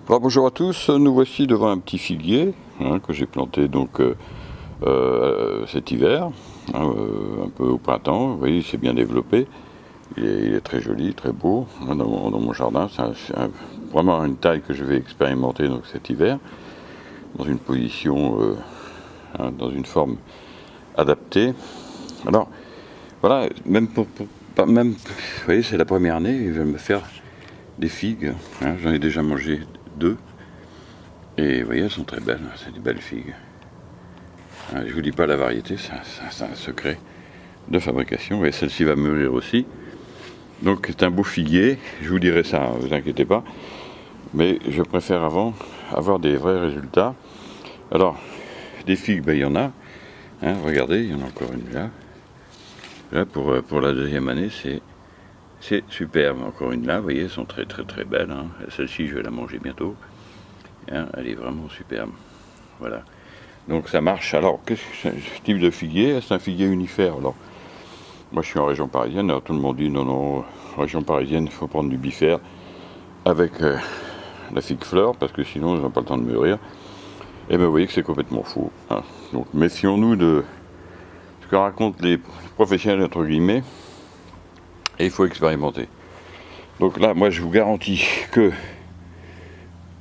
Alors bonjour à tous, nous voici devant un petit figuier que j'ai planté donc cet hiver, un peu au printemps. Vous voyez, il s'est bien développé, il est très joli, très beau dans mon jardin. C'est vraiment une taille que je vais expérimenter donc, cet hiver, dans une position, dans une forme adaptée. Alors voilà, même, vous voyez, c'est la première année, ils veulent me faire des figues. J'en ai déjà mangé 2. Et vous voyez, elles sont très belles, c'est des belles figues. Je vous dis pas la variété, c'est un secret de fabrication. Et celle-ci va mûrir aussi. Donc c'est un beau figuier, je vous dirai ça, ne vous inquiétez pas. Mais je préfère avant avoir des vrais résultats. Alors, des figues, il y en a. Regardez, il y en a encore une là. Là, pour la deuxième année, c'est superbe. Encore une là, vous voyez, elles sont très très très belles. Celle-ci, je vais la manger bientôt. Elle est vraiment superbe. Voilà. Donc ça marche. Alors, qu'est-ce que c'est ce type de figuier? C'est un figuier unifère. Alors, moi je suis en région parisienne. Alors tout le monde dit non, en région parisienne, il faut prendre du bifère avec la figue fleur, parce que sinon ils n'ont pas le temps de mûrir. Et bien vous voyez que c'est complètement faux. Donc méfions-nous de ce que racontent les professionnels entre guillemets. Et il faut expérimenter. Donc là, moi je vous garantis que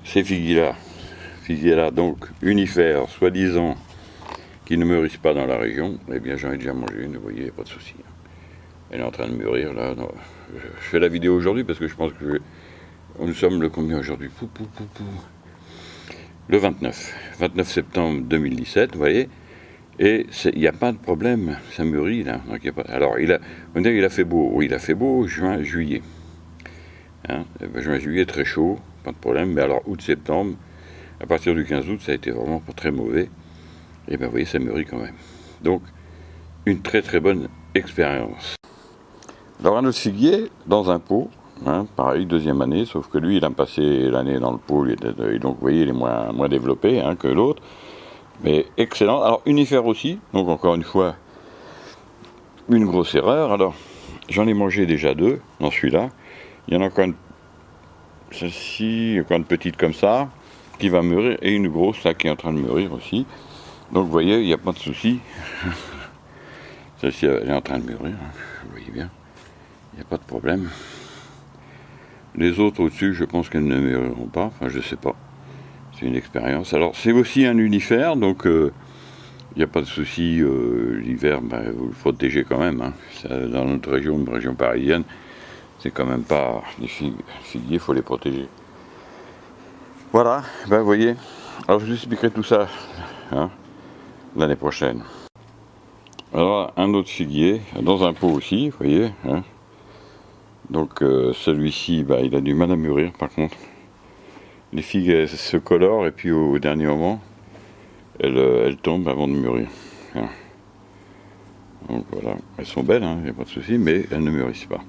ces figuiers-là, donc unifères, soi-disant, qui ne mûrissent pas dans la région, eh bien j'en ai déjà mangé une, vous voyez, il n'y a pas de souci. Elle est en train de mûrir là. Non. Je fais la vidéo aujourd'hui parce que je pense que nous sommes le combien aujourd'hui? Le 29 septembre 2017, vous voyez. Et il n'y a pas de problème, ça mûrit là. Donc, y a pas, alors on dirait qu'il a fait beau, oui il a fait beau juin, juillet. Juin, juillet très chaud, pas de problème, mais alors août, septembre, à partir du 15 août ça a été vraiment pas très mauvais. Et bien vous voyez, ça mûrit quand même. Donc, une très très bonne expérience. Alors un autre figuier, dans un pot, pareil, deuxième année, sauf que lui, il a passé l'année dans le pot, et donc vous voyez, il est moins développé que l'autre. Mais excellent. Alors unifère aussi, donc encore une fois, une grosse erreur. Alors, j'en ai mangé déjà 2 dans celui-là. Il y en a encore une, celle-ci, encore une petite comme ça, qui va mûrir, et une grosse là qui est en train de mûrir aussi. Donc vous voyez, il n'y a pas de souci. Celle-ci, elle est en train de mûrir, vous voyez bien. Il n'y a pas de problème. Les autres au-dessus, je pense qu'elles ne mûriront pas. Enfin, je sais pas. C'est une expérience. Alors, c'est aussi un unifère, donc il n'y a pas de souci. L'hiver, vous le protégez quand même. Dans notre région parisienne, c'est quand même pas les figuiers, il faut les protéger. Voilà, vous voyez. Alors, je vous expliquerai tout ça l'année prochaine. Alors, un autre figuier, dans un pot aussi, vous voyez. Donc, celui-ci, il a du mal à mûrir, par contre. Les figues elles se colorent et puis au dernier moment, elles tombent avant de mûrir. Donc voilà, elles sont belles, il n'y a pas de souci, mais elles ne mûrissent pas.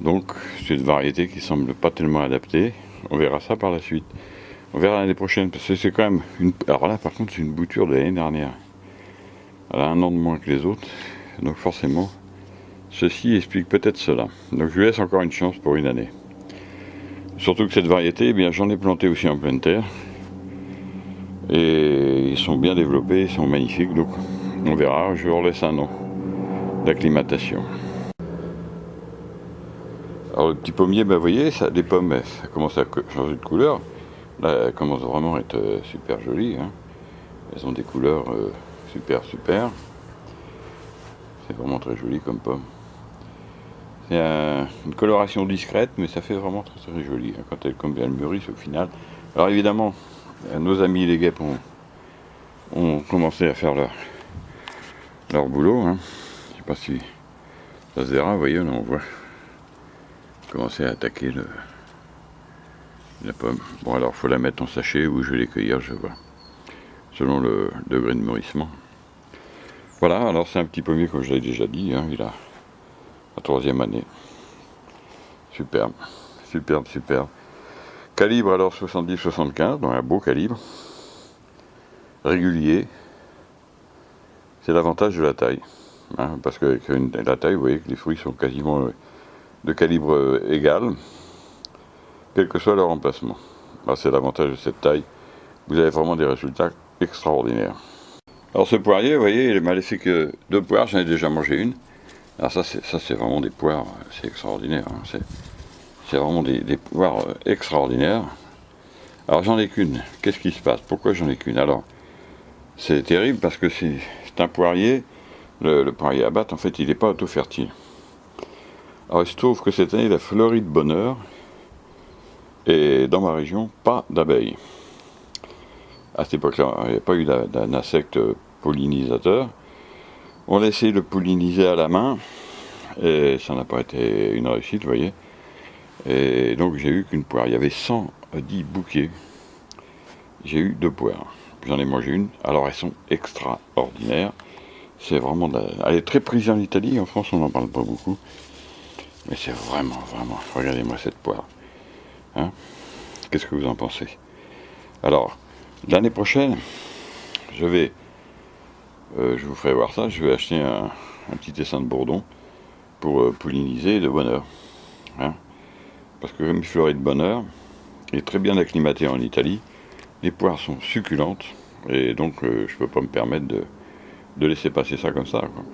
Donc, c'est une variété qui semble pas tellement adaptée. On verra ça par la suite. On verra l'année prochaine, parce que c'est quand même une... Alors là, par contre, c'est une bouture de l'année dernière. Elle a 1 an de moins que les autres, donc forcément, ceci explique peut-être cela. Donc je lui laisse encore une chance pour une année. Surtout que cette variété, j'en ai planté aussi en pleine terre. Et ils sont bien développés, ils sont magnifiques, donc on verra, je leur laisse un an d'acclimatation. Alors le petit pommier, vous voyez, les pommes, ça commence à changer de couleur. Là, elles commencent vraiment à être super jolies. Elles ont des couleurs super. C'est vraiment très joli comme pomme. C'est une coloration discrète, mais ça fait vraiment très très joli quand elles mûrissent au final. Alors évidemment, nos amis les guêpes ont commencé à faire leur boulot. Je ne sais pas si ça se verra, vous voyez, là on voit commencer à attaquer la pomme. Bon alors il faut la mettre en sachet ou je vais les cueillir, je vois, selon le degré de mûrissement. Voilà, alors c'est un petit pommier comme je l'ai déjà dit, il a la 3e année. Superbe. Calibre alors 70-75, donc un beau calibre. Régulier. C'est l'avantage de la taille. Parce qu'avec la taille, vous voyez que les fruits sont quasiment de calibre égal, quel que soit leur emplacement. Ah, c'est l'avantage de cette taille. Vous avez vraiment des résultats extraordinaires. Alors ce poirier, vous voyez, il m'a laissé que 2 poires, j'en ai déjà mangé une. Alors ça c'est vraiment des poires, c'est extraordinaire. Hein. C'est vraiment des poires extraordinaires. Alors j'en ai qu'une. Qu'est-ce qui se passe? Pourquoi j'en ai qu'une? Alors, c'est terrible parce que c'est un poirier, le poirier à battre, en fait, il n'est pas auto-fertile. Alors il se trouve que cette année, la fleurie de bonheur, et dans ma région, pas d'abeilles. À cette époque-là, il n'y a pas eu d'insectes pollinisateurs. On a essayé de polliniser à la main, et ça n'a pas été une réussite, vous voyez. Et donc j'ai eu qu'une poire. Il y avait 110 bouquets. J'ai eu 2 poires. J'en ai mangé une. Alors elles sont extraordinaires. C'est vraiment elle est très prisée en Italie. En France, on n'en parle pas beaucoup. Mais c'est vraiment. Regardez-moi cette poire. Hein? Qu'est-ce que vous en pensez? Alors, l'année prochaine, je vous ferai voir ça. Je vais acheter un petit essaim de bourdon pour polliniser de bonheur. Hein? Parce que comme il fleurit de bonheur, il est très bien acclimaté en Italie. Les poires sont succulentes. Et donc, je ne peux pas me permettre de laisser passer ça comme ça. Quoi.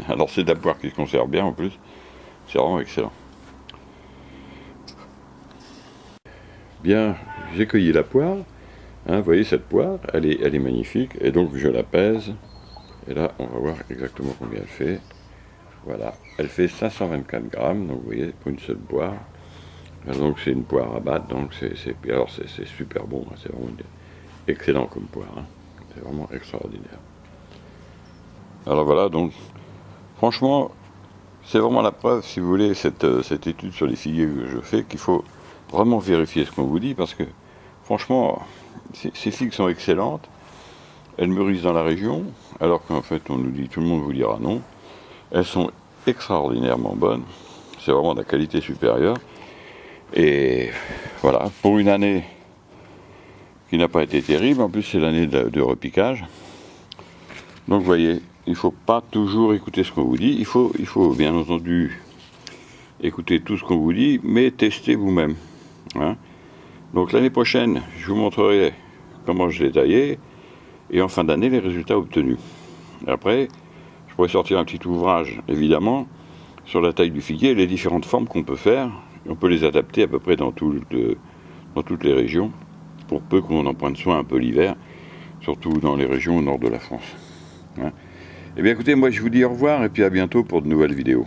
Alors, c'est de la poire qui se conserve bien en plus. C'est vraiment excellent. Bien, j'ai cueilli la poire. Hein, vous voyez cette poire, elle est magnifique. Et donc, je la pèse. Et là, on va voir exactement combien elle fait. Voilà, elle fait 524 grammes. Donc, vous voyez, pour une seule poire. Donc, c'est une poire à battre. Donc, c'est super bon. Hein, c'est vraiment excellent comme poire. Hein. C'est vraiment extraordinaire. Alors voilà, donc, franchement, c'est vraiment la preuve, si vous voulez, cette étude sur les figuiers que je fais, qu'il faut vraiment vérifier ce qu'on vous dit, parce que, franchement, ces figues sont excellentes, elles mûrissent dans la région, alors qu'en fait, on nous dit, tout le monde vous dira non. Elles sont extraordinairement bonnes, c'est vraiment de la qualité supérieure, et voilà, pour une année qui n'a pas été terrible, en plus c'est l'année de repiquage, donc vous voyez, il ne faut pas toujours écouter ce qu'on vous dit, il faut bien entendu écouter tout ce qu'on vous dit, mais testez vous-même. Hein. Donc l'année prochaine, je vous montrerai comment je l'ai taillé, et en fin d'année, les résultats obtenus. Après, je pourrais sortir un petit ouvrage, évidemment, sur la taille du figuier et les différentes formes qu'on peut faire. On peut les adapter à peu près dans toutes les régions, pour peu qu'on en prenne soin un peu l'hiver, surtout dans les régions au nord de la France. Hein. Eh bien écoutez, moi je vous dis au revoir et puis à bientôt pour de nouvelles vidéos.